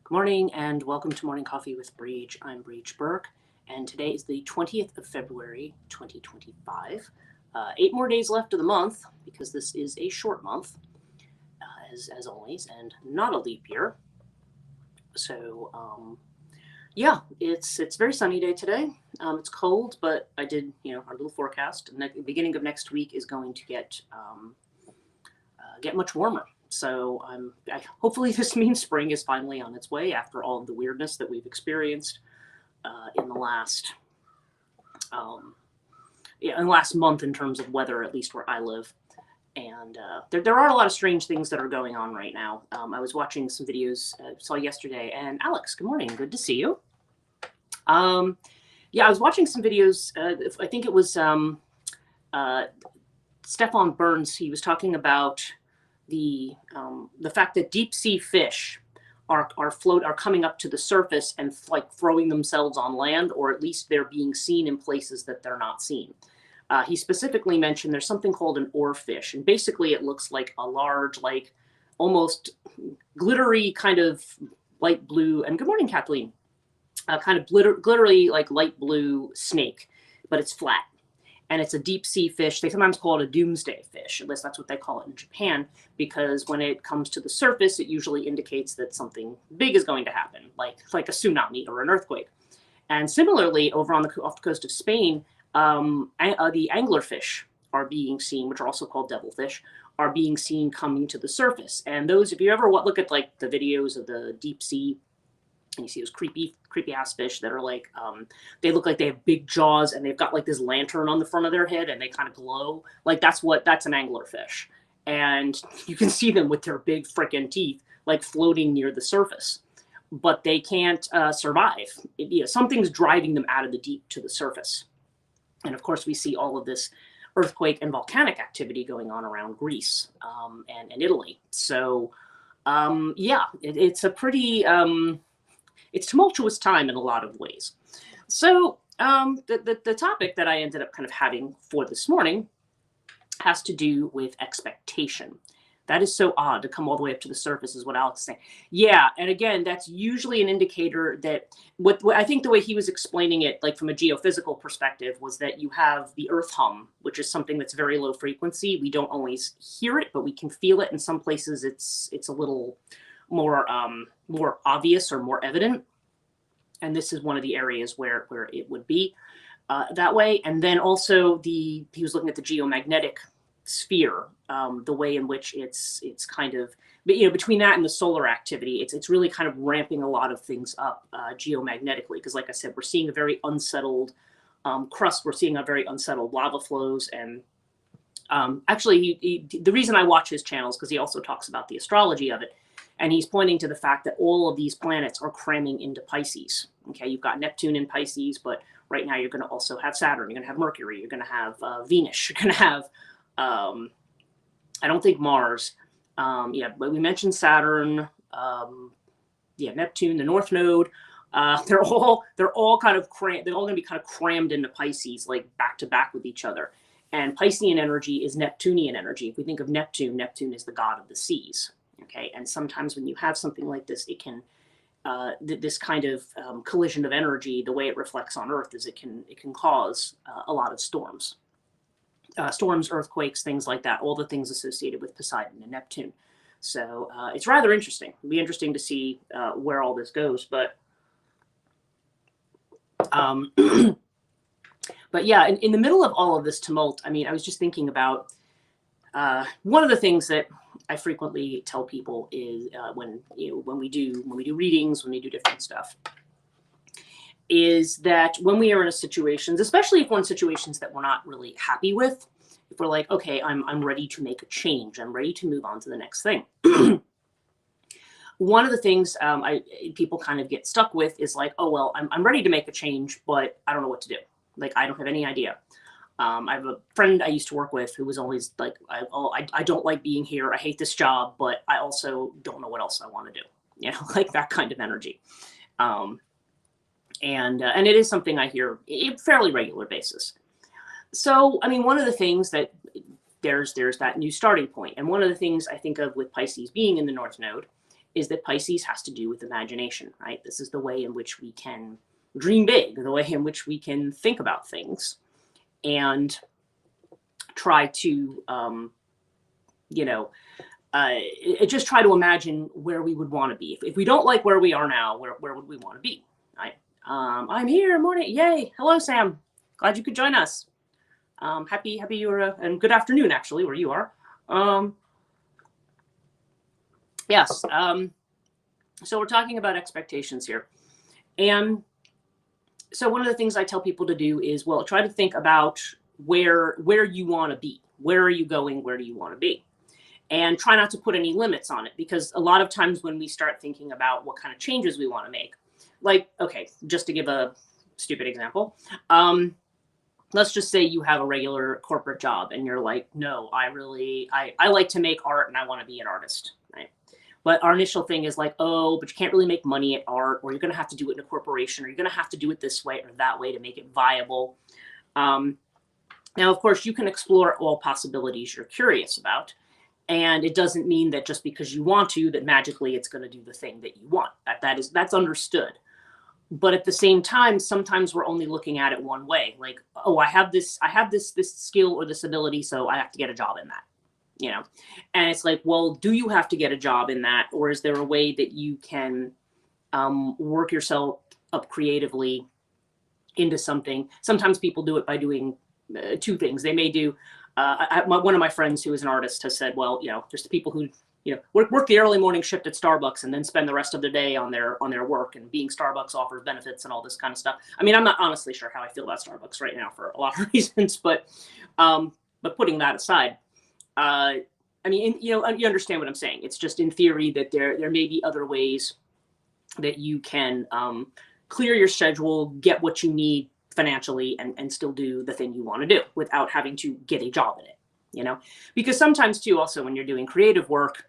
Good morning and welcome to Morning Coffee with Brigid. I'm Brigid Burke, and today is the 20th of February, 2025. 8 more days left of the month because this is a short month, as always, and not a leap year. So, yeah, it's very sunny day today. It's cold, but I did, our little forecast. The beginning of next week is going to get much warmer. So hopefully this means spring is finally on its way after all of the weirdness that we've experienced in the last month in terms of weather, at least where I live. And there are a lot of strange things that are going on right now. I was watching some videos I saw yesterday, and Alex, good morning, good to see you. I was watching some videos. I think it was Stefan Burns. He was talking about the fact that deep sea fish are coming up to the surface and like throwing themselves on land, or at least they're being seen in places that they're not seen. He specifically mentioned there's something called an oarfish, and basically it looks like a large, like almost glittery kind of light blue. And good morning, Kathleen. Kind of glittery like light blue snake, but it's flat. And it's a deep sea fish. They sometimes call it a doomsday fish, at least that's what they call it in Japan, because when it comes to the surface, it usually indicates that something big is going to happen, like a tsunami or an earthquake. And similarly, over off the coast of Spain, the anglerfish are being seen, which are also called devilfish, are being seen coming to the surface. And those, if you ever look at like the videos of the deep sea, and you see those creepy ass fish that are like, they look like they have big jaws and they've got like this lantern on the front of their head and they kind of glow. Like that's an anglerfish. And you can see them with their big freaking teeth, like floating near the surface, but they can't survive. Something's driving them out of the deep to the surface. And of course we see all of this earthquake and volcanic activity going on around Greece and Italy. So it's a pretty, it's tumultuous time in a lot of ways. So the topic that I ended up kind of having for this morning has to do with expectation. That is so odd to come all the way up to the surface, is what Alex is saying. Yeah, and again, that's usually an indicator that what I think the way he was explaining it, like from a geophysical perspective, was that you have the earth hum, which is something that's very low frequency. We don't always hear it, but we can feel it. In some places, it's a little more obvious or more evident, and this is one of the areas where it would be that way. And then also he was looking at the geomagnetic sphere, the way in which it's kind of, between that and the solar activity, it's really kind of ramping a lot of things up geomagnetically, because like I said, we're seeing a very unsettled crust, we're seeing a very unsettled lava flows. And actually the reason I watch his channel is because he also talks about the astrology of it. And he's pointing to the fact that all of these planets are cramming into Pisces. Okay, you've got Neptune in Pisces, but right now you're going to also have Saturn, you're going to have Mercury, you're going to have Venus, you're going to have, I don't think Mars. But we mentioned Saturn, Neptune, the North Node. They're all kind of crammed. They're all going to be kind of crammed into Pisces, like back to back with each other. And Piscean energy is Neptunian energy. If we think of Neptune, Neptune is the god of the seas. Okay, and sometimes when you have something like this, it can this kind of collision of energy, the way it reflects on Earth is it can cause a lot of storms, earthquakes, things like that. All the things associated with Poseidon and Neptune. So it's rather interesting. It'll be interesting to see where all this goes. But but yeah, in the middle of all of this tumult, I mean, I was just thinking about one of the things that I frequently tell people is when we do readings, when we do different stuff, is that when we are in situations, especially if we're in situations that we're not really happy with, if we're like, okay, I'm ready to make a change, I'm ready to move on to the next thing. One of the things people kind of get stuck with is like, oh well, I'm ready to make a change, but I don't know what to do. Like I don't have any idea. I have a friend I used to work with who was always like, I don't like being here. I hate this job, but I also don't know what else I want to do. Like that kind of energy. And it is something I hear on a fairly regular basis. So, I mean, one of the things that there's that new starting point. And one of the things I think of with Pisces being in the North Node is that Pisces has to do with imagination, right? This is the way in which we can dream big, the way in which we can think about things and try to, just try to imagine where we would want to be. If we don't like where we are now, where would we want to be, right? I'm here, morning, yay, hello, Sam. Glad you could join us. Happy you were, and good afternoon, actually, where you are. Yes, so we're talking about expectations here. And so one of the things I tell people to do is, well, try to think about where you want to be. Where are you going? Where do you want to be? And try not to put any limits on it, because a lot of times when we start thinking about what kind of changes we want to make, like, okay, just to give a stupid example, let's just say you have a regular corporate job and you're like, no, I like to make art and I want to be an artist, right? But our initial thing is like, oh, but you can't really make money at art, or you're going to have to do it in a corporation, or you're going to have to do it this way or that way to make it viable. Now, of course, you can explore all possibilities you're curious about. And it doesn't mean that just because you want to, that magically it's going to do the thing that you want. That's understood. But at the same time, sometimes we're only looking at it one way. Like, oh, I have this skill or this ability, so I have to get a job in that, And it's like, well, do you have to get a job in that, or is there a way that you can work yourself up creatively into something? Sometimes people do it by doing two things. They may do. One of my friends who is an artist has said, well, there's the people who, work the early morning shift at Starbucks and then spend the rest of the day on their work, and being Starbucks offers benefits and all this kind of stuff. I mean, I'm not honestly sure how I feel about Starbucks right now for a lot of reasons, but putting that aside, I mean, you understand what I'm saying. It's just in theory that there may be other ways that you can clear your schedule, get what you need financially, and still do the thing you want to do without having to get a job in it, because sometimes too, also when you're doing creative work,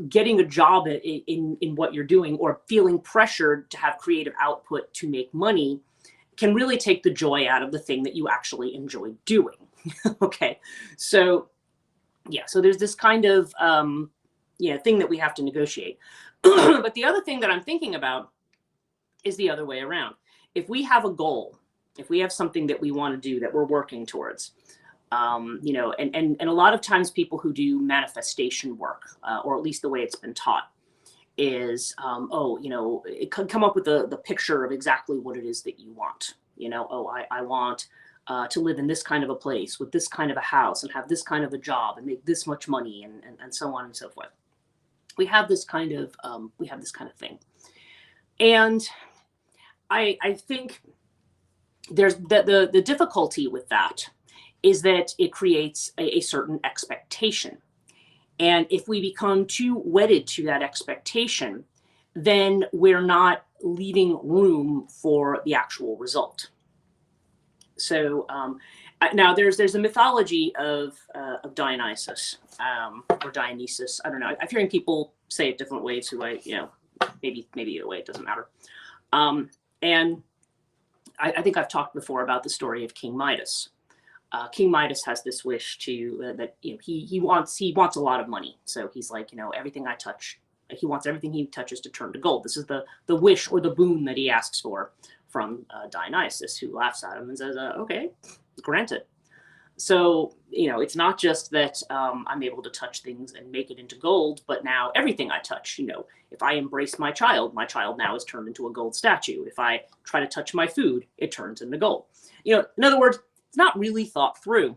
getting a job in what you're doing, or feeling pressured to have creative output to make money, can really take the joy out of the thing that you actually enjoy doing. Okay. So yeah, so there's this kind of thing that we have to negotiate. But the other thing that I'm thinking about is the other way around. If we have a goal, if we have something that we want to do that we're working towards, and a lot of times people who do manifestation work, or at least the way it's been taught, is, come up with the picture of exactly what it is that you want. I want to live in this kind of a place with this kind of a house and have this kind of a job and make this much money and so on and so forth. We have this kind of thing. And I think there's the difficulty with that is that it creates a certain expectation. And if we become too wedded to that expectation, then we're not leaving room for the actual result. So now there's a mythology of Dionysus, or Dionysus. I don't know. I'm hearing people say it different ways. Who maybe either way, it doesn't matter. And I think I've talked before about the story of King Midas. King Midas has this wish to that he wants a lot of money. So he's like, everything I touch, he wants everything he touches to turn to gold. This is the wish or the boon that he asks for from Dionysus, who laughs at him and says, okay, granted. So, it's not just that I'm able to touch things and make it into gold, but now everything I touch, if I embrace my child now is turned into a gold statue. If I try to touch my food, it turns into gold. In other words, it's not really thought through.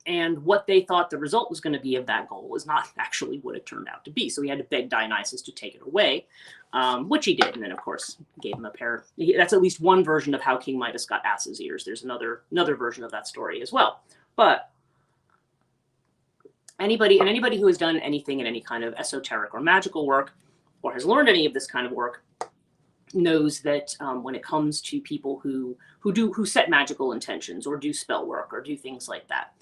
And what they thought the result was going to be of that goal was not actually what it turned out to be. So he had to beg Dionysus to take it away, which he did. And then, of course, gave him a pair. That's at least one version of how King Midas got ass's ears. There's another version of that story as well. But anybody who has done anything in any kind of esoteric or magical work, or has learned any of this kind of work, knows that when it comes to people who set magical intentions or do spell work or do things like that,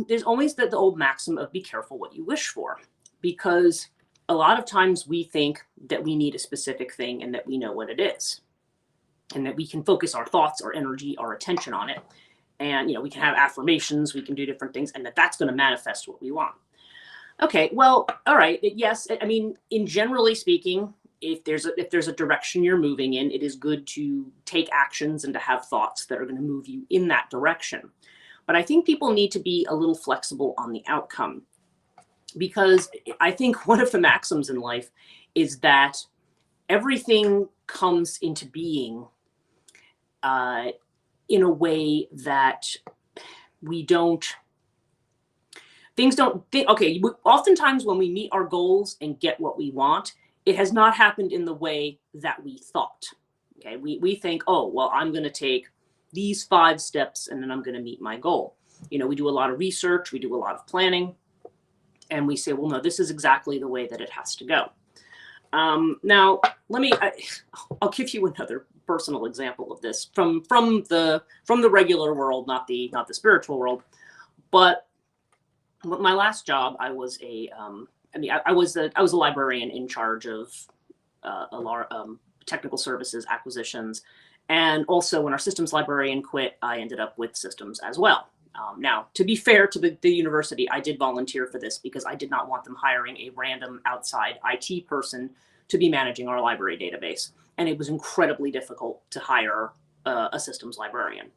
there's always the old maxim of be careful what you wish for, because a lot of times we think that we need a specific thing and that we know what it is, and that we can focus our thoughts, our energy, our attention on it. And, we can have affirmations, we can do different things, and that's going to manifest what we want. Okay, well, all right. Yes, I mean, in generally speaking, if there's a direction you're moving in, it is good to take actions and to have thoughts that are going to move you in that direction. But I think people need to be a little flexible on the outcome, because I think one of the maxims in life is that everything comes into being uh, in a way that we don't things don't think. Okay, oftentimes when we meet our goals and get what we want, it has not happened in the way that we thought. Okay, we think, oh well, I'm going to take these 5 steps and then I'm going to meet my goal. We do a lot of research, we do a lot of planning, and we say, well, no, this is exactly the way that it has to go. Now, I'll give you another personal example of this from the regular world, not the spiritual world. But my last job, I was I was a librarian in charge of technical services acquisitions, and also when our systems librarian quit, I ended up with systems as well. Now, to be fair to the university, I did volunteer for this because I did not want them hiring a random outside IT person to be managing our library database. And it was incredibly difficult to hire a systems librarian.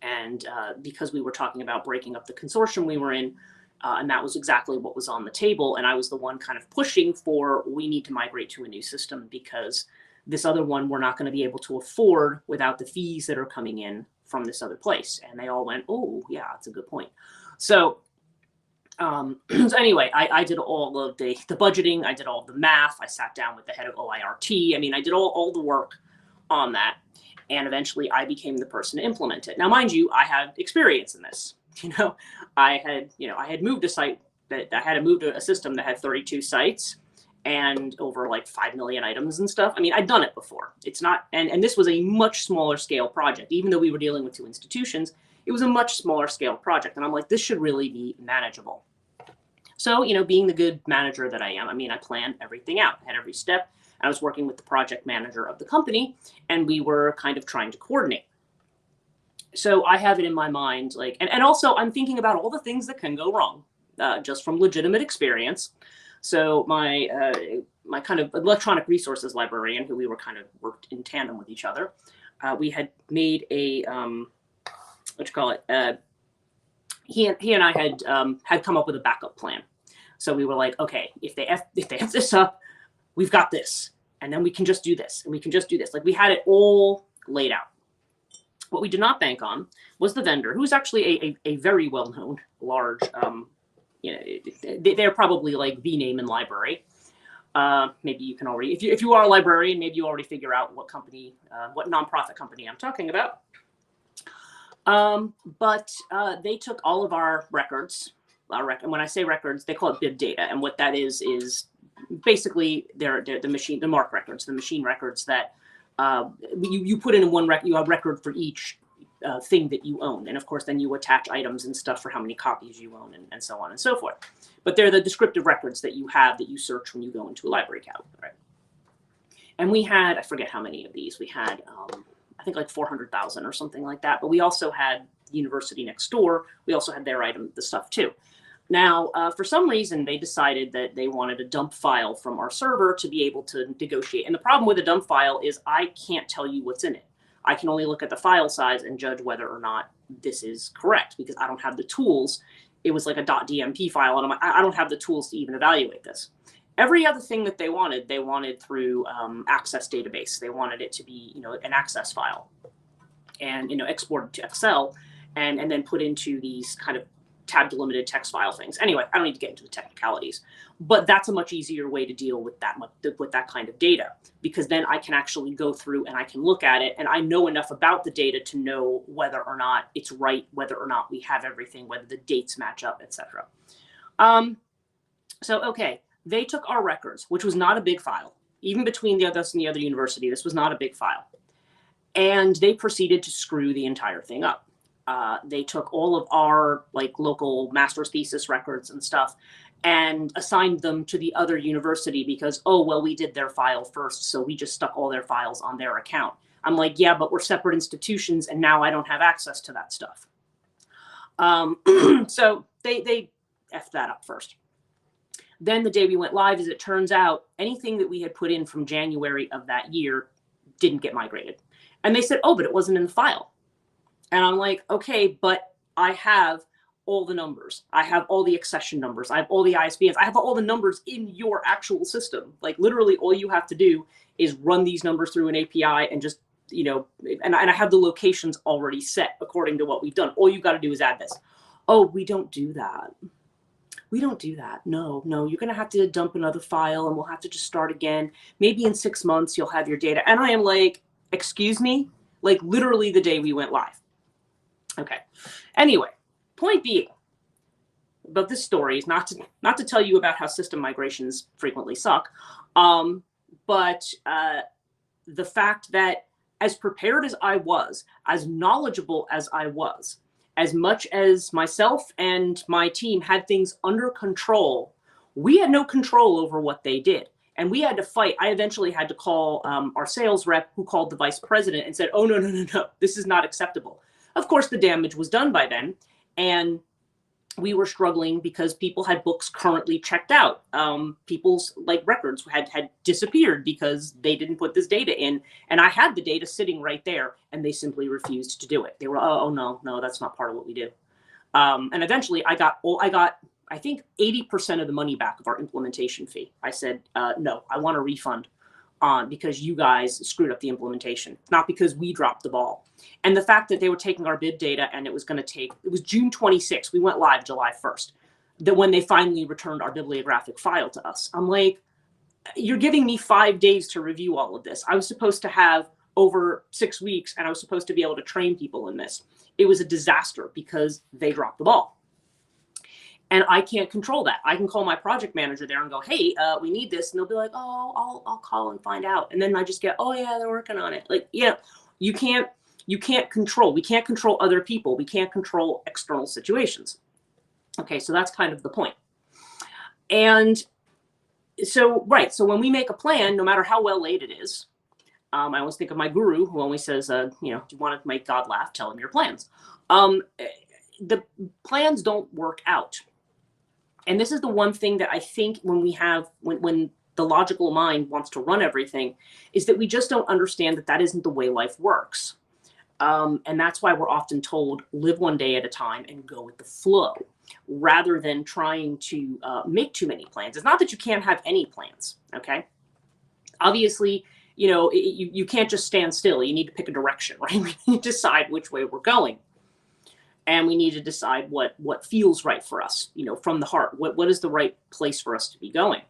And because we were talking about breaking up the consortium we were in, and that was exactly what was on the table. And I was the one kind of pushing for, we need to migrate to a new system because this other one we're not going to be able to afford without the fees that are coming in from this other place. And they all went, oh, yeah, that's a good point. So, so anyway, I did all of the budgeting. I did all the math. I sat down with the head of OIRT. I mean, I did all the work on that. And eventually I became the person to implement it. Now, mind you, I had experience in this. I had moved a site I had to move to a system that had 32 sites and over like 5 million items and stuff. I mean, I'd done it before. It's not, and this was a much smaller scale project. Even though we were dealing with 2 institutions, it was a much smaller scale project. And I'm like, this should really be manageable. So, being the good manager that I am, I mean, I planned everything out, had every step. I was working with the project manager of the company, and we were kind of trying to coordinate. So I have it in my mind, like, and also I'm thinking about all the things that can go wrong, just from legitimate experience. So my kind of electronic resources librarian, who we were kind of worked in tandem with each other, we had made a he and I had come up with a backup plan. So we were like, okay, if they F this up, we've got this, and then we can just do this, and we can just do this. Like, we had it all laid out. What we did not bank on was the vendor, who's actually a very well-known, large, they're probably like the name in library. Maybe you can already, if you are a librarian, maybe you already figure out what company, what nonprofit company I'm talking about. But they took all of our records, and when I say records, they call it bib data. And what that is basically they're the MARC records, the machine records that you put in one record. You have record for each thing that you own. And of course, then you attach items and stuff for how many copies you own and so on and so forth. But they're the descriptive records that you have that you search when you go into a library catalog, right? And we had, I forget how many of these, we had, I think like 400,000 or something like that. But we also had the university next door. We also had their the stuff too. Now, for some reason, they decided that they wanted a dump file from our server to be able to negotiate. And the problem with a dump file is I can't tell you what's in it. I can only look at the file size and judge whether or not this is correct because I don't have the tools. It was like a .dmp file, and I'm like, I don't have the tools to even evaluate this. Every other thing that they wanted through Access database. They wanted it to be, an Access file, and exported to Excel, and then put into these kind of tab delimited text file things. Anyway, I don't need to get into the technicalities, but that's a much easier way to deal with that kind of data, because then I can actually go through and I can look at it, and I know enough about the data to know whether or not it's right, whether or not we have everything, whether the dates match up, etc. So, okay, they took our records, which was not a big file. Even between us and the other university, this was not a big file. And they proceeded to screw the entire thing up. They took all of our local master's thesis records and stuff and assigned them to the other university because, oh, well, we did their file first, so we just stuck all their files on their account. I'm like, yeah, but we're separate institutions, and now I don't have access to that stuff. So they effed that up first. Then the day we went live, as it turns out, anything that we had put in from January of that year didn't get migrated. And they said, oh, but it wasn't in the file. And I'm like, okay, but I have all the numbers. I have all the accession numbers. I have all the ISBNs. I have all the numbers in your actual system. Like literally all you have to do is run these numbers through an API and just, you know, and I have the locations already set according to what we've done. All you got to do is add this. Oh, we don't do that. We don't do that. No, you're going to have to dump another file and we'll have to just start again. Maybe in 6 months you'll have your data. And I am like, excuse me? Like literally the day we went live. Okay. Anyway, point being about this story is not to tell you about how system migrations frequently suck, but the fact that as prepared as I was, as knowledgeable as I was, as much as myself and my team had things under control, we had no control over what they did. And we had to fight. I eventually had to call our sales rep, who called the vice president and said, oh, no, this is not acceptable. Of course, the damage was done by then. And we were struggling because people had books currently checked out. People's like records had disappeared because they didn't put this data in. And I had the data sitting right there and they simply refused to do it. They were, oh no, that's not part of what we do. And eventually I got, I think 80% of the money back of our implementation fee. I said, no, I want a refund because you guys screwed up the implementation, not because we dropped the ball. And the fact that they were taking our bid data and it was June 26th. We went live July 1st. That when they finally returned our bibliographic file to us, I'm like, you're giving me 5 days to review all of this. I was supposed to have over 6 weeks and I was supposed to be able to train people in this. It was a disaster because they dropped the ball. And I can't control that. I can call my project manager there and go, hey, we need this. And they'll be like, oh, I'll call and find out. And then I just get, oh yeah, they're working on it. Like, yeah, you can't control. We can't control other people. We can't control external situations. Okay, so that's kind of the point. And so, right, so when we make a plan, no matter how well laid it is, I always think of my guru who always says, you know, do you want to make God laugh? Tell him your plans. The plans don't work out. And this is the one thing that I think when when the logical mind wants to run everything, is that we just don't understand that that isn't the way life works. And that's why we're often told, live one day at a time and go with the flow, rather than trying to make too many plans. It's not that you can't have any plans, okay? Obviously, you know, you can't just stand still. You need to pick a direction, right? We need to decide which way we're going. And we need to decide what feels right for us, you know, from the heart. What is the right place for us to be going?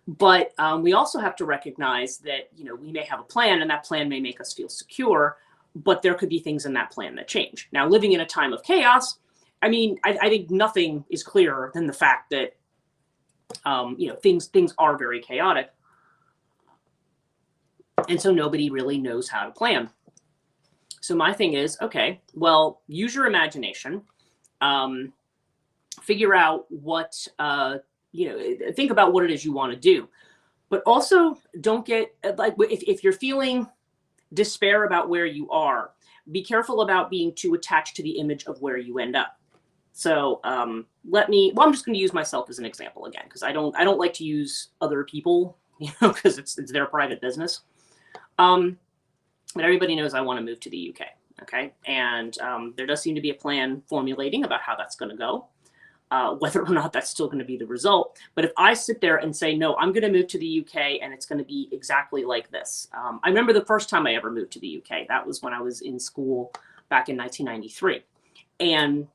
But we also have to recognize that, you know, we may have a plan and that plan may make us feel secure, but there could be things in that plan that change. Now, living in a time of chaos, I mean, I think nothing is clearer than the fact that, you know, things are very chaotic. And so nobody really knows how to plan. So my thing is, okay, well, use your imagination, figure out what, you know, think about what it is you want to do, but also don't get like, if you're feeling despair about where you are, be careful about being too attached to the image of where you end up. So I'm just going to use myself as an example again, because I don't like to use other people, you know, because it's their private business. But everybody knows I want to move to the UK, okay? And there does seem to be a plan formulating about how that's going to go, whether or not that's still going to be the result. But if I sit there and say, no, I'm going to move to the UK and it's going to be exactly like this. I remember the first time I ever moved to the UK. That was when I was in school back in 1993. And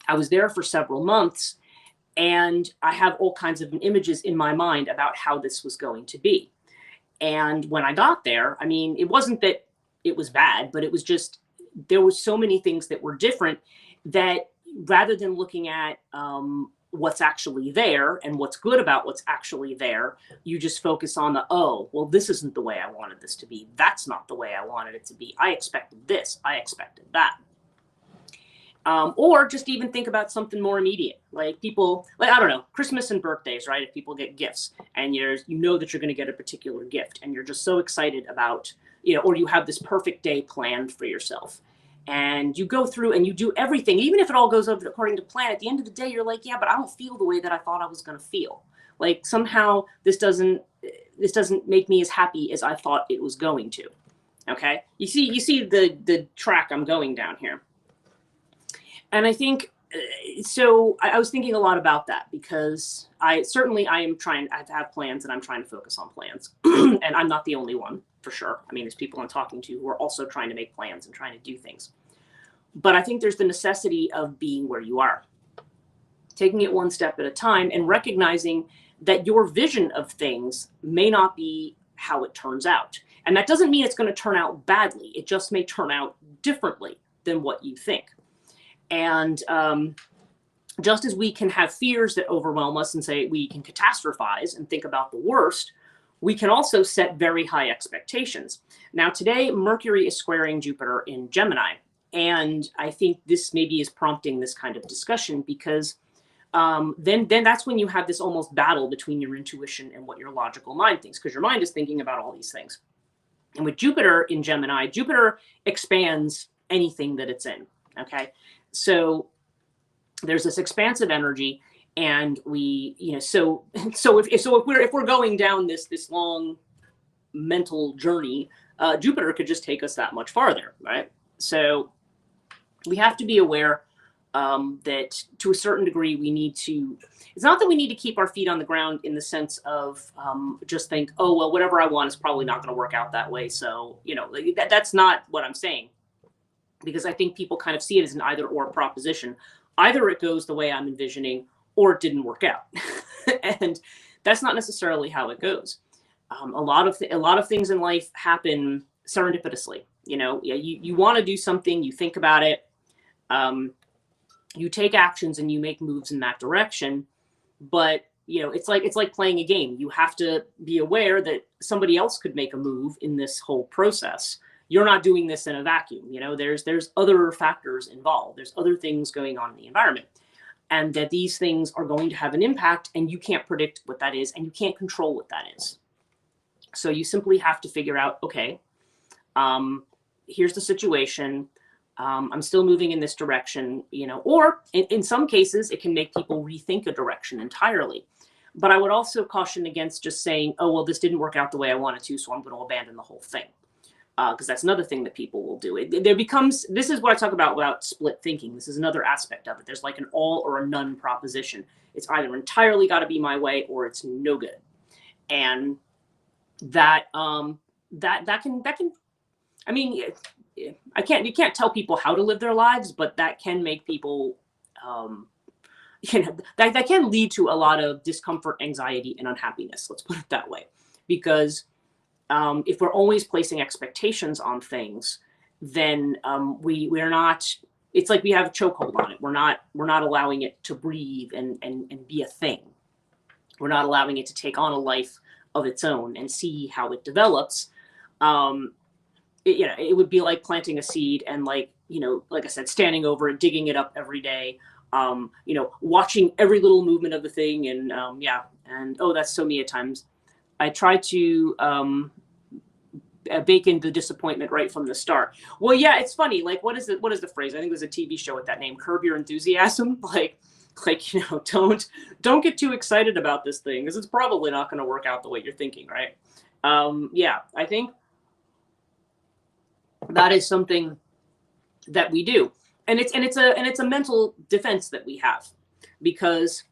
I was there for several months. And I have all kinds of images in my mind about how this was going to be. And when I got there, I mean, it wasn't that it was bad, but it was just, there were so many things that were different that rather than looking at what's actually there and what's good about what's actually there, you just focus on the, oh, well, this isn't the way I wanted this to be. That's not the way I wanted it to be. I expected this. I expected that. Or just even think about something more immediate, like people, like, I don't know, Christmas and birthdays, right? If people get gifts and you know that you're going to get a particular gift and you're just so excited about, you know, or you have this perfect day planned for yourself and you go through and you do everything, even if it all goes according to plan, at the end of the day, you're like, yeah, but I don't feel the way that I thought I was going to feel. Like somehow this doesn't make me as happy as I thought it was going to. Okay. You see the track I'm going down here. And I think, so I was thinking a lot about that, because I am trying to have plans, and I'm trying to focus on plans. And I'm not the only one, for sure. I mean, there's people I'm talking to who are also trying to make plans and trying to do things. But I think there's the necessity of being where you are, taking it one step at a time, and recognizing that your vision of things may not be how it turns out. And that doesn't mean it's going to turn out badly. It just may turn out differently than what you think. And just as we can have fears that overwhelm us and say we can catastrophize and think about the worst, we can also set very high expectations. Now, today, Mercury is squaring Jupiter in Gemini. And I think this maybe is prompting this kind of discussion, because then that's when you have this almost battle between your intuition and what your logical mind thinks, because your mind is thinking about all these things. And with Jupiter in Gemini, Jupiter expands anything that it's in. Okay. So there's this expansive energy, and we, so if we're going down this long mental journey, Jupiter could just take us that much farther, right? So we have to be aware that to a certain degree we need to. It's not that we need to keep our feet on the ground in the sense of just think, oh well, whatever I want is probably not going to work out that way. So that's not what I'm saying. Because I think people kind of see it as an either or proposition. Either it goes the way I'm envisioning, or it didn't work out. And that's not necessarily how it goes. A lot of things in life happen serendipitously. You want to do something, you think about it, you take actions and you make moves in that direction. But it's like playing a game. You have to be aware that somebody else could make a move in this whole process. You're not doing this in a vacuum. There's other factors involved. There's other things going on in the environment, and that these things are going to have an impact, and you can't predict what that is, and you can't control what that is. So you simply have to figure out, okay, here's the situation. I'm still moving in this direction, or in some cases, it can make people rethink a direction entirely. But I would also caution against just saying, oh, well, this didn't work out the way I wanted to, so I'm going to abandon the whole thing. Because that's another thing that people will do. This is what I talk about split thinking. This is another aspect of it. There's like an all or a none proposition. It's either entirely got to be my way, or it's no good. And that can, I mean, you can't tell people how to live their lives, but that can make people, that can lead to a lot of discomfort, anxiety, and unhappiness. Let's put it that way. Because if we're always placing expectations on things, then we're not. It's like we have a chokehold on it. We're not allowing it to breathe and be a thing. We're not allowing it to take on a life of its own and see how it develops. It would be like planting a seed and like I said, standing over it, digging it up every day. Watching every little movement of the thing, and that's so me at times. I try to bake in the disappointment right from the start. Well, yeah, it's funny. Like, what is the phrase? I think there's a TV show with that name, Curb Your Enthusiasm. Like don't get too excited about this thing, because it's probably not going to work out the way you're thinking, right? I think that is something that we do, and it's a mental defense that we have, because.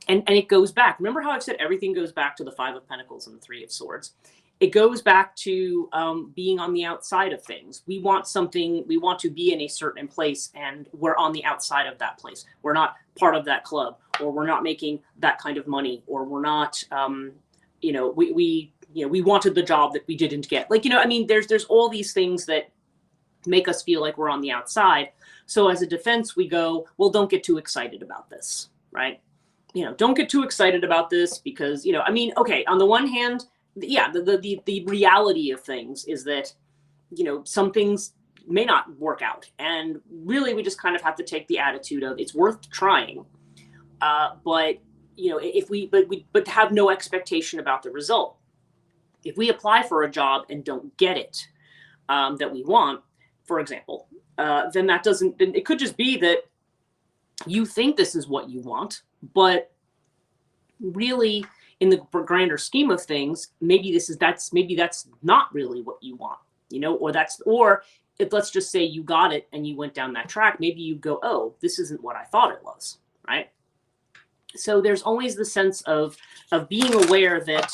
And it goes back. Remember how I've said everything goes back to the Five of Pentacles and the Three of Swords? It goes back to being on the outside of things. We want something, we want to be in a certain place, and we're on the outside of that place. We're not part of that club, or we're not making that kind of money, or we're not, we wanted the job that we didn't get. There's all these things that make us feel like we're on the outside. So as a defense, we go, well, don't get too excited about this, right? Don't get too excited about this, because, okay, on the one hand, yeah, the reality of things is that, some things may not work out. And really, we just kind of have to take the attitude of it's worth trying. But have no expectation about the result. If we apply for a job and don't get it that we want, for example, then that doesn't, then it could just be that you think this is what you want, but really in the grander scheme of things, maybe that's not really what you want, or if, let's just say you got it and you went down that track, maybe you go, oh, this isn't what I thought it was, right? So there's always the sense of being aware that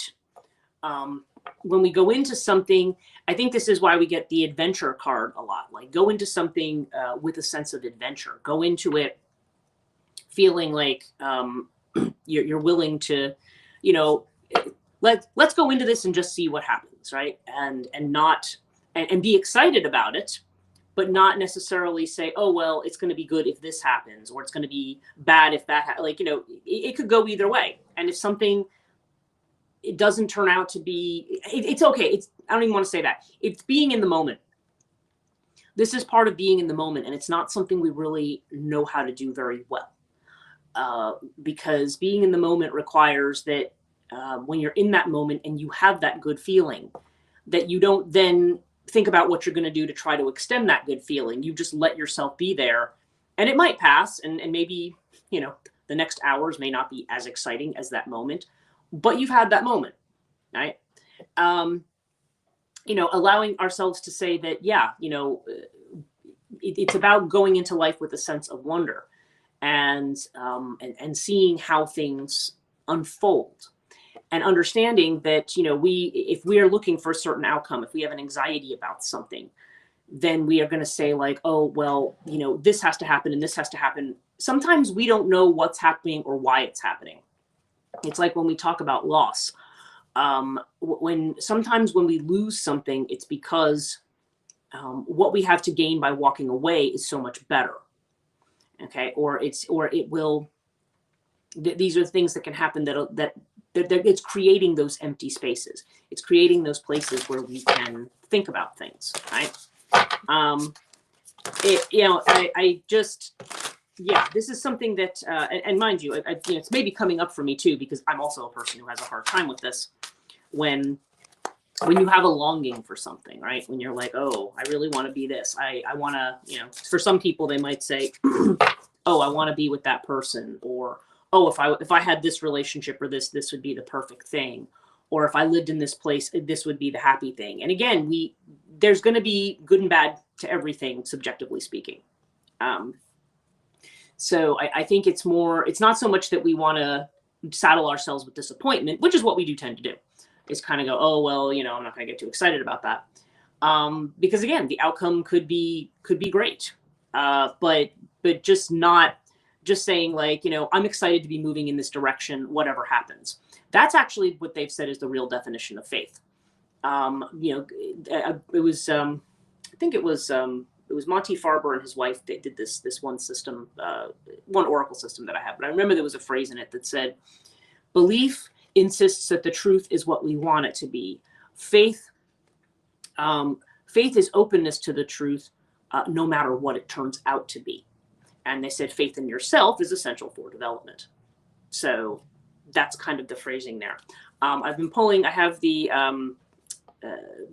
when we go into something, I think this is why we get the adventure card a lot. Like, go into something with a sense of adventure. Go into it feeling like you're willing to, let's go into this and just see what happens, right? And be excited about it, but not necessarily say, oh, well, it's going to be good if this happens, or it's going to be bad if that, it could go either way. And if something, it doesn't turn out to be, it's okay. I don't even want to say that. It's being in the moment. This is part of being in the moment, and it's not something we really know how to do very well. Because being in the moment requires that when you're in that moment and you have that good feeling, that you don't then think about what you're going to do to try to extend that good feeling. You just let yourself be there, and it might pass. And maybe, the next hours may not be as exciting as that moment, but you've had that moment, right? Allowing ourselves to say that, it's about going into life with a sense of wonder and seeing how things unfold. And understanding that, if we are looking for a certain outcome, if we have an anxiety about something, then we are going to say like, oh, well, this has to happen and this has to happen. Sometimes we don't know what's happening or why it's happening. It's like when we talk about loss. Sometimes when we lose something, it's because what we have to gain by walking away is so much better. Okay. These are things that can happen that it's creating those empty spaces. It's creating those places where we can think about things, right? This is something that, and mind you, it's maybe coming up for me too, because I'm also a person who has a hard time with this. When you have a longing for something, right? When you're like, oh, I really want to be this. I want to, for some people, they might say, oh, I want to be with that person, or, oh, if I had this relationship or this would be the perfect thing. Or if I lived in this place, this would be the happy thing. And again, there's going to be good and bad to everything, subjectively speaking. So I think it's not so much that we want to saddle ourselves with disappointment, which is what we do tend to do, is kind of go, oh, well, I'm not going to get too excited about that. Because again, the outcome could be great. But just not just saying like, I'm excited to be moving in this direction, whatever happens. That's actually what they've said is the real definition of faith. It was, I think it was Monty Farber and his wife. They did this one system, one oracle system that I have. But I remember there was a phrase in it that said, belief insists that the truth is what we want it to be. Faith is openness to the truth, no matter what it turns out to be. And they said faith in yourself is essential for development. So that's kind of the phrasing there. I've been pulling, I have the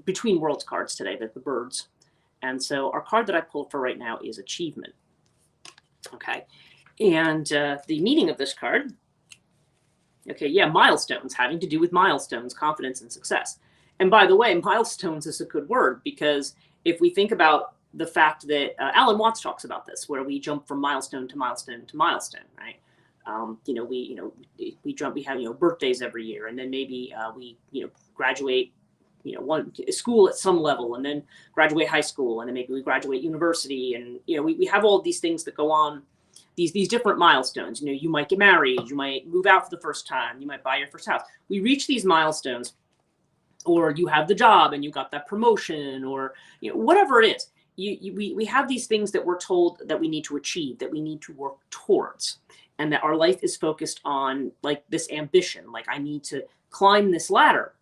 Between Worlds cards today, the birds. And so our card that I pulled for right now is achievement. Okay. And the meaning of this card, milestones, having to do with milestones, confidence, and success. And by the way, milestones is a good word, because if we think about the fact that Alan Watts talks about this, where we jump from milestone to milestone to milestone, right? We jump, we have, birthdays every year, and then maybe we, graduate, one school at some level, and then graduate high school, and then maybe we graduate university, and, we have all these things that go on, these different milestones. You might get married, you might move out for the first time, you might buy your first house. We reach these milestones, or you have the job and you got that promotion, or, whatever it is. We have these things that we're told that we need to achieve, that we need to work towards, and that our life is focused on like this ambition, like I need to climb this ladder.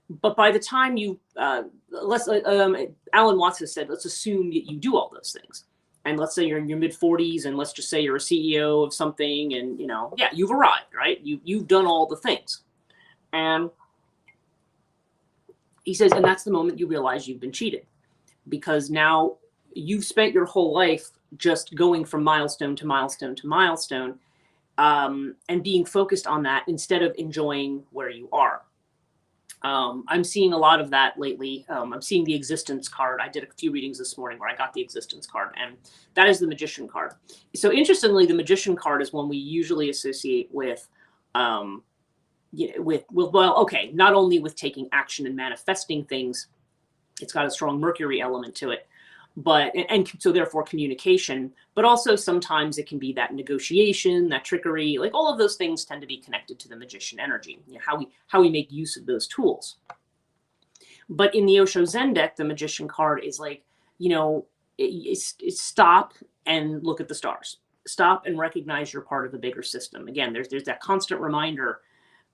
But by the time Alan Watts has said, let's assume that you do all those things. And let's say you're in your mid 40s, and let's just say you're a CEO of something, and you've arrived, right? You've done all the things. And he says, and that's the moment you realize you've been cheated, because now you've spent your whole life just going from milestone to milestone to milestone, and being focused on that instead of enjoying where you are. I'm seeing a lot of that lately. I'm seeing the existence card. I did a few readings this morning where I got the existence card, and that is the magician card. So interestingly, the magician card is one we usually associate with, well, okay, not only with taking action and manifesting things, it's got a strong Mercury element to it, but and so therefore communication, but also sometimes it can be that negotiation, that trickery, like all of those things tend to be connected to the magician energy, you know, how we make use of those tools. But in the Osho Zen deck, the magician card is like, you know, it's stop and look at the stars. Stop and recognize you're part of a bigger system. Again, there's that constant reminder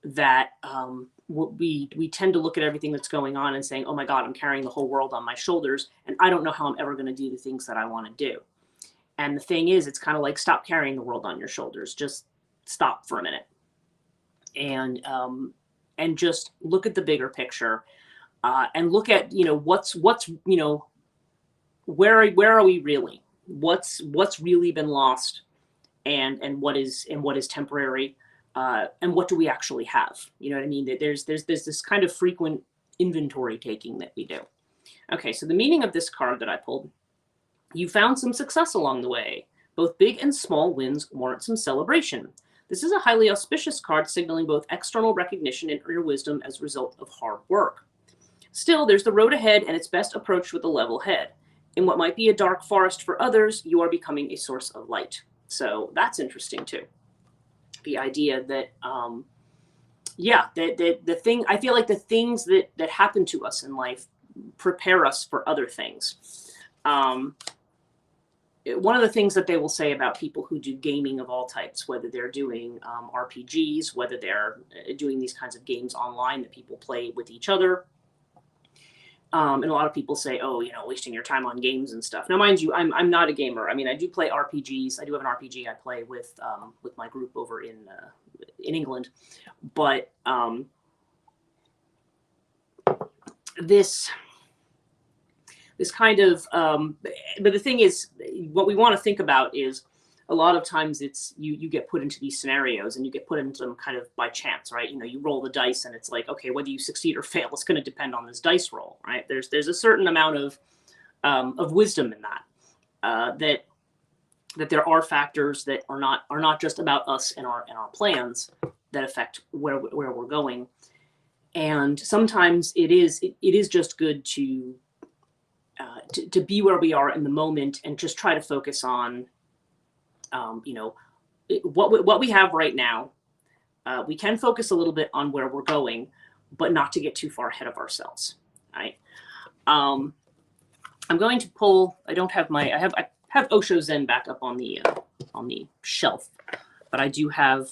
that we tend to look at everything that's going on and saying, oh my God, I'm carrying the whole world on my shoulders, and I don't know how I'm ever going to do the things that I want to do. And the thing is, it's kind of like, stop carrying the world on your shoulders. Just stop for a minute and just look at the bigger picture, and look at, you know, what's, you know, where are we really? What's really been lost, and what is temporary. And what do we actually have? You know what I mean? There's this kind of frequent inventory taking that we do. Okay, so the meaning of this card that I pulled: you found some success along the way. Both big and small wins warrant some celebration. This is a highly auspicious card signaling both external recognition and inner wisdom as a result of hard work. Still, there's the road ahead, and it's best approached with a level head. In what might be a dark forest for others, you are becoming a source of light. So that's interesting too. The idea that, the thing, I feel like the things that happen to us in life prepare us for other things. One of the things that they will say about people who do gaming of all types, whether they're doing RPGs, whether they're doing these kinds of games online that people play with each other, and a lot of people say, oh, you know, wasting your time on games and stuff. Now, mind you, I'm not a gamer. I mean, I do play RPGs. I do have an RPG I play with my group over in England. But this kind of, but the thing is, what we want to think about is, a lot of times it's you get put into these scenarios, and you get put into them kind of by chance, right? You know, you roll the dice, and it's like, okay, whether you succeed or fail, it's going to depend on this dice roll, right? There's a certain amount of wisdom in that, that there are factors that are not just about us and our plans that affect where we're going, and sometimes it is just good to be where we are in the moment and just try to focus on, you know, what we have right now. We can focus a little bit on where we're going, but not to get too far ahead of ourselves, right? I'm going to pull. I don't have my. I have Osho Zen back up on the shelf, but I do have.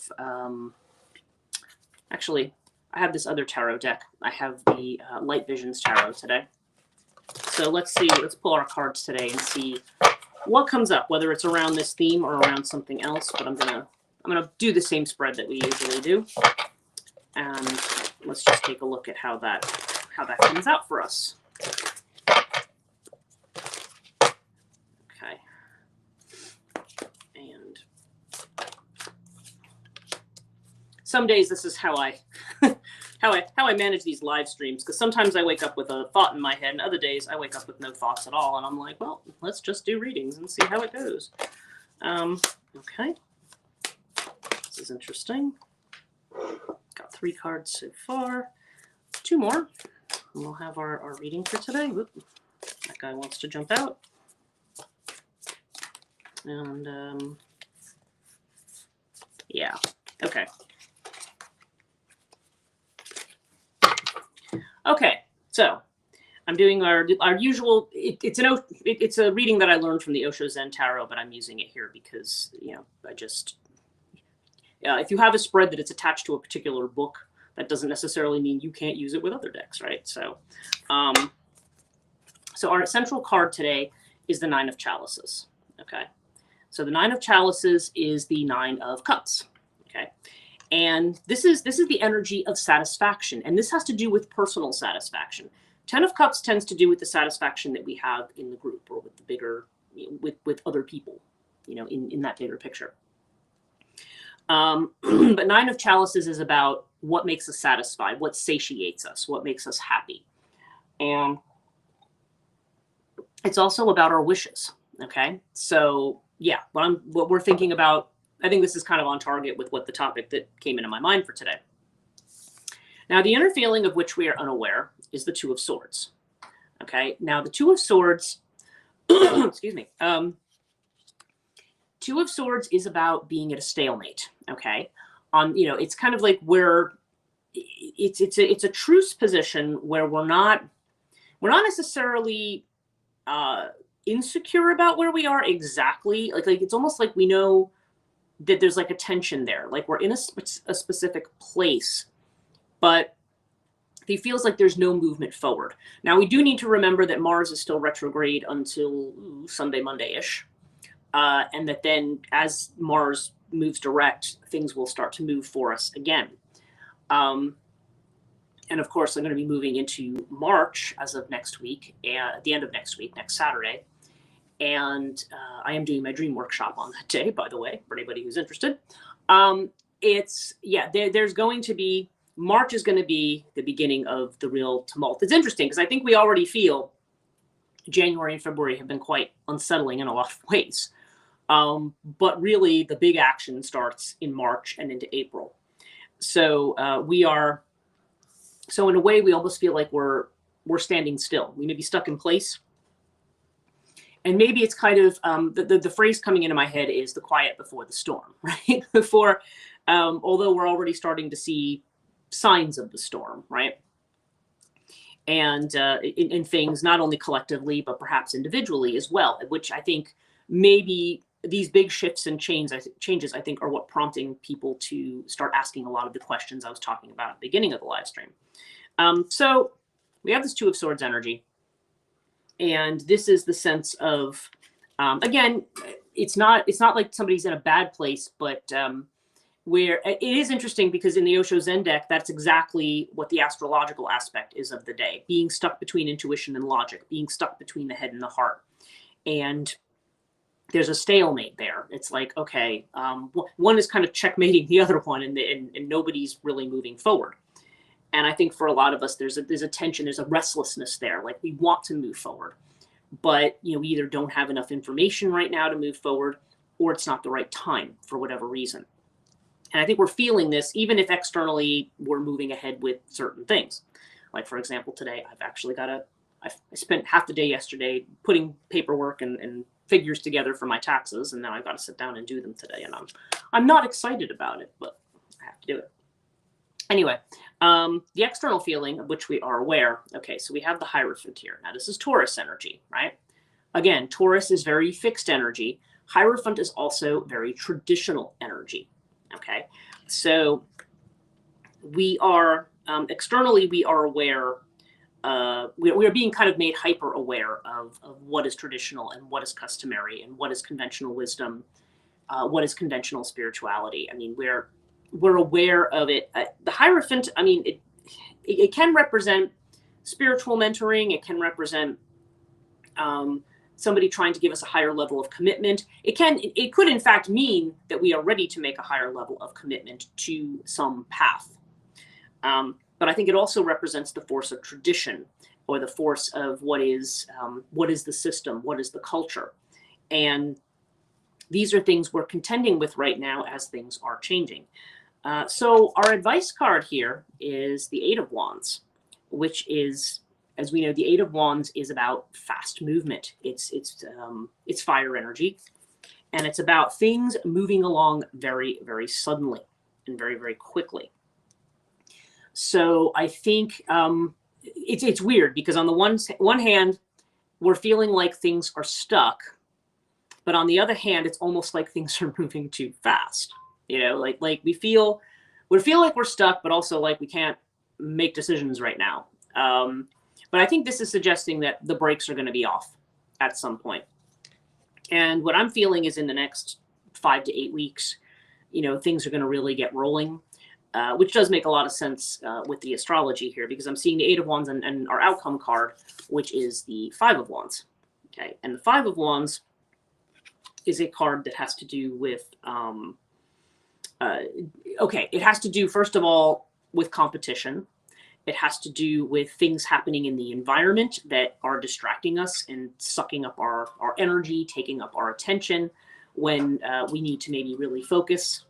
Actually, I have this other tarot deck. I have the Light Visions Tarot today. So let's see. Let's pull our cards today and see what comes up, whether it's around this theme or around something else. But I'm gonna do the same spread that we usually do, and let's just take a look at how that comes out for us. Okay, and some days this is how I how I manage these live streams, because sometimes I wake up with a thought in my head, and other days I wake up with no thoughts at all, and I'm like, well, let's just do readings and see how it goes. Okay, this is interesting. Got 3 cards so far, 2 more, and we'll have our reading for today. Whoop. That guy wants to jump out. And yeah, okay. Okay, so I'm doing our usual. It's a reading that I learned from the Osho Zen Tarot, but I'm using it here because, you know, I just if you have a spread that it's attached to a particular book, that doesn't necessarily mean you can't use it with other decks, right? So, so our central card today is the 9 of Chalices. Okay, so the 9 of Chalices is the 9 of Cups. Okay. And this is the energy of satisfaction, and this has to do with personal satisfaction. Ten of Cups tends to do with the satisfaction that we have in the group or with the bigger, with other people, in that bigger picture. But Nine of Chalices is about what makes us satisfied, what satiates us, what makes us happy. And it's also about our wishes. Okay. So yeah, what we're thinking about, I think this is kind of on target with what the topic that came into my mind for today. Now, the inner feeling of which we are unaware is the Two of Swords. Okay. Now, the Two of Swords, excuse me. Two of Swords is about being at a stalemate. Okay. It's kind of like where it's a truce position where we're not necessarily insecure about where we are exactly. Like it's almost like we know that there's like a tension there. Like we're in a specific place, but it feels like there's no movement forward. Now, we do need to remember that Mars is still retrograde until Sunday, Monday-ish. And that then as Mars moves direct, things will start to move for us again. And of course, I'm going to be moving into March as of next week, at the end of next week, next Saturday. And I am doing my dream workshop on that day, by the way, for anybody who's interested. There's going to be, March is going to be the beginning of the real tumult. It's interesting because I think we already feel January and February have been quite unsettling in a lot of ways. But really the big action starts in March and into April. So so in a way we almost feel like we're standing still. We may be stuck in place. And maybe it's kind of, the phrase coming into my head is the quiet before the storm, right? Although we're already starting to see signs of the storm, right? And in things, not only collectively, but perhaps individually as well, which I think maybe these big shifts and changes, I think, are what prompting people to start asking a lot of the questions I was talking about at the beginning of the live stream. So we have this Two of Swords energy. And this is the sense of, again, it's not like somebody's in a bad place, but where it is interesting because in the Osho Zen deck, that's exactly what the astrological aspect is of the day, being stuck between intuition and logic, being stuck between the head and the heart. And there's a stalemate there. It's like, okay, one is kind of checkmating the other one and nobody's really moving forward. And I think for a lot of us, there's a tension, there's a restlessness there. Like we want to move forward, but we either don't have enough information right now to move forward, or it's not the right time for whatever reason. And I think we're feeling this, even if externally we're moving ahead with certain things. Like for example, today I've actually I spent half the day yesterday putting paperwork and figures together for my taxes, and now I've got to sit down and do them today. And I'm not excited about it, but I have to do it. Anyway, the external feeling of which we are aware. Okay, so we have the Hierophant here. Now this is Taurus energy, right? Again, Taurus is very fixed energy. Hierophant is also very traditional energy. Okay, so we are externally we are aware. We are being kind of made hyper aware of what is traditional and what is customary and what is conventional wisdom, what is conventional spirituality. I mean, we're aware of it. The Hierophant, I mean, it can represent spiritual mentoring. It can represent somebody trying to give us a higher level of commitment. It could in fact mean that we are ready to make a higher level of commitment to some path. But I think it also represents the force of tradition, or the force of what is the system, what is the culture. And these are things we're contending with right now as things are changing. So our advice card here is the Eight of Wands, which is, as we know, the Eight of Wands is about fast movement. It's fire energy, and it's about things moving along very, very suddenly and very, very quickly. So I think it's weird because on the one hand, we're feeling like things are stuck, but on the other hand, it's almost like things are moving too fast. Like we feel like we're stuck, but also like we can't make decisions right now. But I think this is suggesting that the brakes are going to be off at some point. And what I'm feeling is in the next 5 to 8 weeks, things are going to really get rolling. which does make a lot of sense with the astrology here, because I'm seeing the Eight of Wands and our outcome card, which is the Five of Wands. Okay, and the Five of Wands is a card that has to do with, okay, it has to do, first of all, with competition. It has to do with things happening in the environment that are distracting us and sucking up our energy, taking up our attention when we need to maybe really focus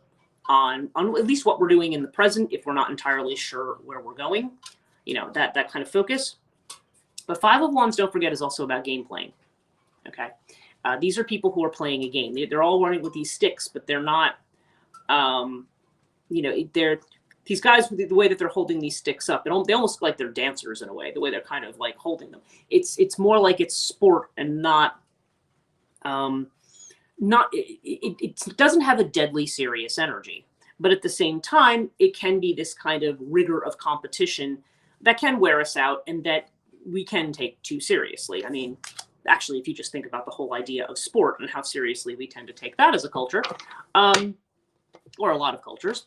on at least what we're doing in the present, if we're not entirely sure where we're going, you know, that kind of focus. But Five of Wands, don't forget, is also about game playing. Okay. These are people who are playing a game. They're all running with these sticks, but they're not, you know, these guys, the way that they're holding these sticks up, they almost look like they're dancers in a way, the way they're kind of like holding them. It's more like it's sport and not, it doesn't have a deadly serious energy, but at the same time, it can be this kind of rigor of competition that can wear us out and that we can take too seriously. I mean, actually, if you just think about the whole idea of sport and how seriously we tend to take that as a culture, or a lot of cultures,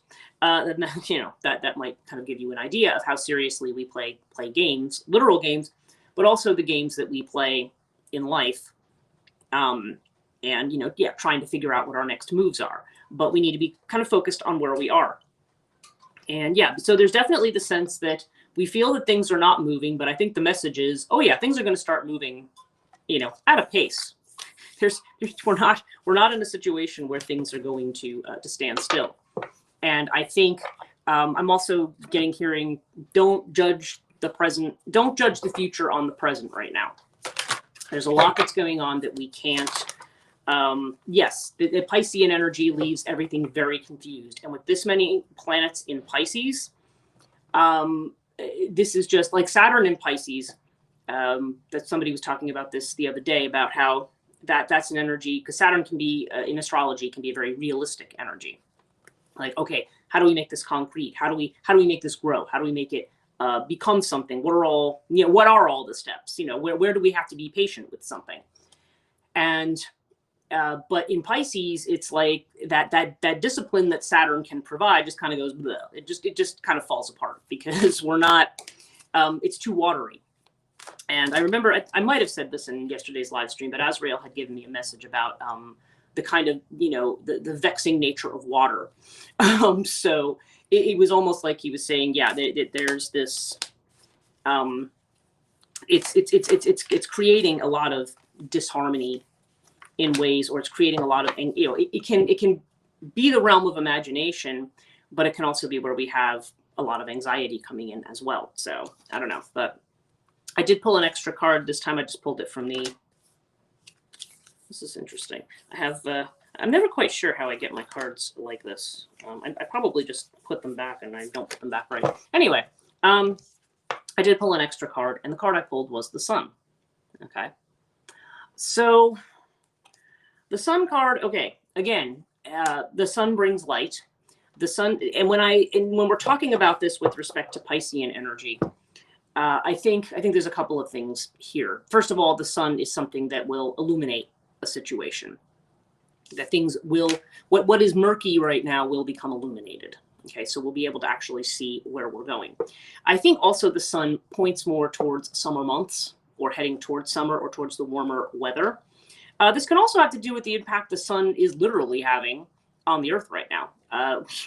you know, that might kind of give you an idea of how seriously we play games, literal games, but also the games that we play in life. And, you know, yeah, trying to figure out what our next moves are. But we need to be kind of focused on where we are. And yeah, so there's definitely the sense that we feel that things are not moving, but I think the message is, oh yeah, things are going to start moving, you know, at a pace. We're not in a situation where things are going to stand still. And I think I'm also hearing, don't judge the present, don't judge the future on the present right now. There's a lot that's going on that we can't. Yes, the Piscean energy leaves everything very confused. And with this many planets in Pisces, this is just like Saturn in Pisces. That somebody was talking about this the other day, about how that's an energy, because Saturn can be, in astrology, can be a very realistic energy. Like, okay, how do we make this concrete? How do we make this grow? How do we make it become something? What are all the steps? You know, where do we have to be patient with something? And but in Pisces, it's like that discipline that Saturn can provide just kind of goes bleh. It just kind of falls apart, because we're not. It's too watery. And I remember I might have said this in yesterday's live stream, but Azrael had given me a message about the kind of, you know, the vexing nature of water. So it was almost like he was saying, yeah, there's this. It's creating a lot of disharmony in ways, or it's creating a lot of, and you know, it can be the realm of imagination, but it can also be where we have a lot of anxiety coming in as well. So I don't know, but I did pull an extra card this time. I just pulled it from the. This is interesting. I have. I'm never quite sure how I get my cards like this. I probably just put them back, and I don't put them back right. Anyway, I did pull an extra card, and the card I pulled was the Sun. Okay, so the Sun card. Okay, again, the Sun brings light. The Sun, and when we're talking about this with respect to Piscean energy. I think there's a couple of things here. First of all, the Sun is something that will illuminate a situation. That things will, what is murky right now will become illuminated. Okay, so we'll be able to actually see where we're going. I think also the Sun points more towards summer months, or heading towards summer, or towards the warmer weather. This can also have to do with the impact the Sun is literally having on the Earth right now.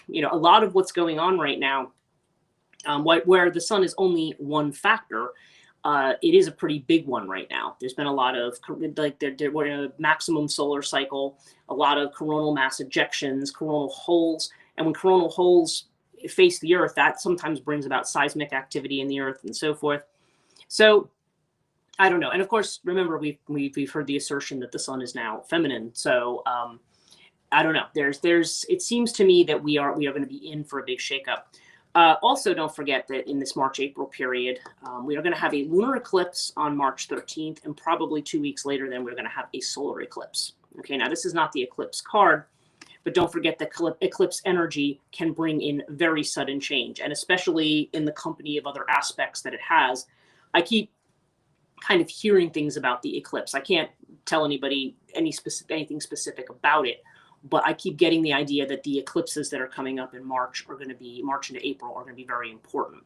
You know, a lot of what's going on right now, where the Sun is only one factor, it is a pretty big one right now. There's been a lot of, like, we're in a maximum solar cycle, a lot of coronal mass ejections, coronal holes. And when coronal holes face the Earth, that sometimes brings about seismic activity in the Earth and so forth. So I don't know. And of course, remember, we've heard the assertion that the Sun is now feminine. So I don't know. It seems to me that we are going to be in for a big shakeup. Also, don't forget that in this March-April period, we are going to have a lunar eclipse on March 13th, and probably 2 weeks later, then we're going to have a solar eclipse. Okay, now this is not the eclipse card, but don't forget that eclipse energy can bring in very sudden change, and especially in the company of other aspects that it has. I keep kind of hearing things about the eclipse. I can't tell anybody anything specific about it, But I keep getting the idea that the eclipses that are coming up in March into April are going to be very important.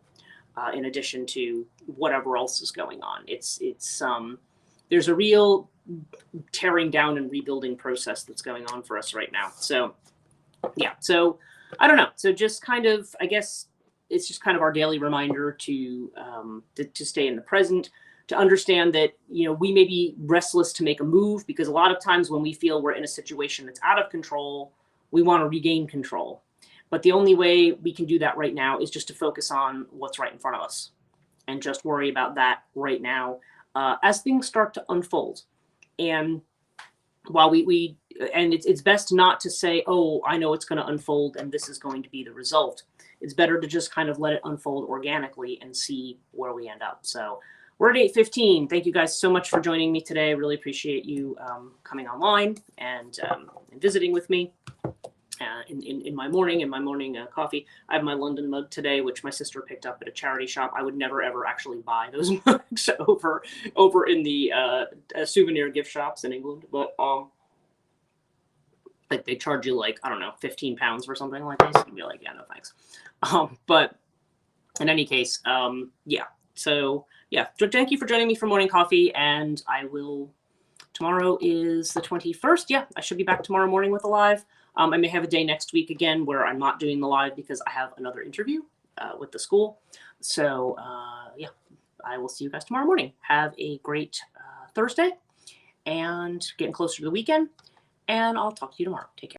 In addition to whatever else is going on, there's a real tearing down and rebuilding process that's going on for us right now. So yeah, so I don't know. So just kind of, I guess it's just kind of our daily reminder to stay in the present, to understand that, we may be restless to make a move, because a lot of times when we feel we're in a situation that's out of control, we want to regain control. But the only way we can do that right now is just to focus on what's right in front of us and just worry about that right now as things start to unfold. And while it's best not to say, oh, I know it's going to unfold and this is going to be the result. It's better to just kind of let it unfold organically and see where we end up. So we're at 8:15. Thank you guys so much for joining me today. I really appreciate you coming online and visiting with me in my morning coffee. I have my London mug today, which my sister picked up at a charity shop. I would never ever actually buy those mugs over in the souvenir gift shops in England, but like they charge you like, I don't know, £15 for something like this. You'd be like, yeah, no thanks. But in any case, yeah. So yeah, thank you for joining me for morning coffee, and tomorrow is the 21st. Yeah, I should be back tomorrow morning with a live. I may have a day next week again where I'm not doing the live because I have another interview with the school. So yeah, I will see you guys tomorrow morning. Have a great Thursday and getting closer to the weekend. And I'll talk to you tomorrow. Take care.